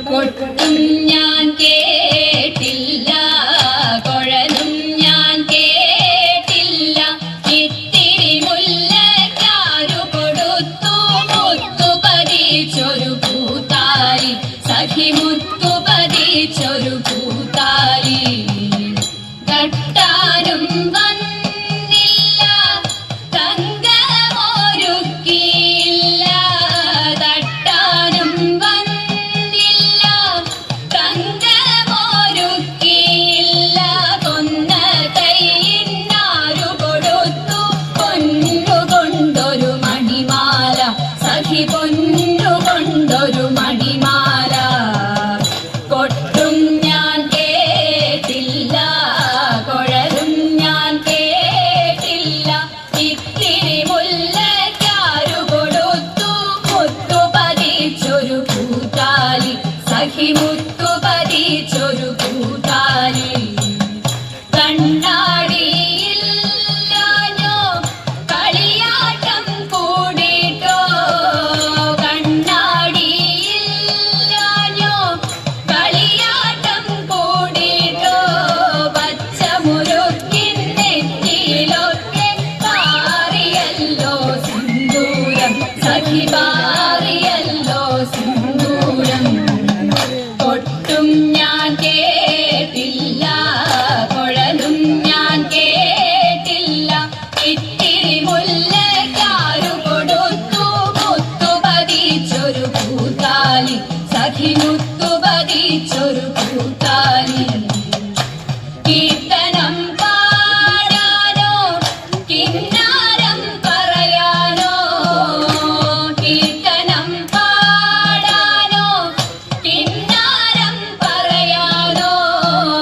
കൊട്ടും ഞാൻ കേട്ടില്ല, കുഴലും ഞാൻ കേട്ടില്ല. ഇത്തിരി മുല്ലക്കാരു കൊടുത്തു മുത്തു പതിച്ചൊരു പൂത്താലി, സഖി മുത്തു പതിച്ചൊരു പൂത്താലി. തട്ടാനും വന്നില്ല, തങ്കമൊരുക്കിയില്ല. തട്ടാനും വന്നില്ല, തങ്കമൊരുക്കിയില്ല. കൊന്ന കൈയിന്നാരു കൊടുത്തു പൊന്നുകൊണ്ടൊരു മണിമാല, സഖി പൊന്നുകൊണ്ടൊരു മണിമാല. കൊട്ടും ഞാൻ കേട്ടില്ല, കുഴലും ഞാൻ കേട്ടില്ല. ഇത്തിരി മുല്ലക്കാരു കൊടുത്തു മുത്തു പതിച്ചൊരു പൂത്താലി, സഖി മുത്തു പതിച്ചൊരു പൂത്താലി. കണ്ണാടിയില്ലാഞ്ഞോ കളിയാട്ടം കൂടിട്ടോ, കണ്ണാടിയില്ലാഞ്ഞോ കളിയാട്ടം കൂടിട്ടോ. പച്ചമുരുക്കിൻ നെറ്റിയിലൊക്കെ പാറിയല്ലോ സിന്ദൂരം, സഖി പാറിയല്ലോ സിന്ദൂരം. കൊട്ടും ഞാൻ കേട്ടില്ല, കുഴലും ഞാൻ കേട്ടില്ല. ഇത്തിരി മുല്ലക്കാരു കൊടുത്തു മുത്തു പതിച്ചൊരു പൂത്താലി, സഖി മുത്തു പതിച്ചൊരു പൂത്താലി. കീർത്തനം പാടാനോ കിന്നാരം പറയാനോ, കീർത്തനം പാടാനോ കിന്നാരം പറയാനോ.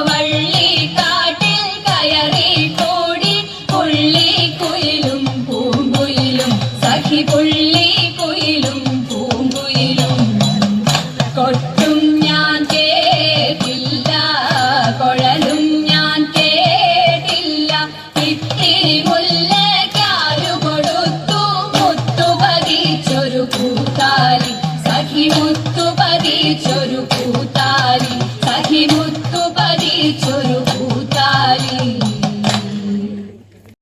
വള്ളിക്കാട്ടിൽ കയറി കൂടി പുള്ളിക്കുയിലും പൂങ്കുയിലും, സഖി പുള്ളിക്കുയിലും പൂങ്കുയിലും. കൊട്ടും ഞാൻ കേട്ടില്ല, കുഴലും ഞാൻ കേട്ടില്ല. ഇത്തിരി മുല്ലക്കാരു കൊടുത്തു മുത്തു പതിച്ചൊരു പൂത്താലി, സഖി മുത്തു പതിച്ചൊരു പൂത്താലി, സഖി മുത്തു പതിച്ചൊരു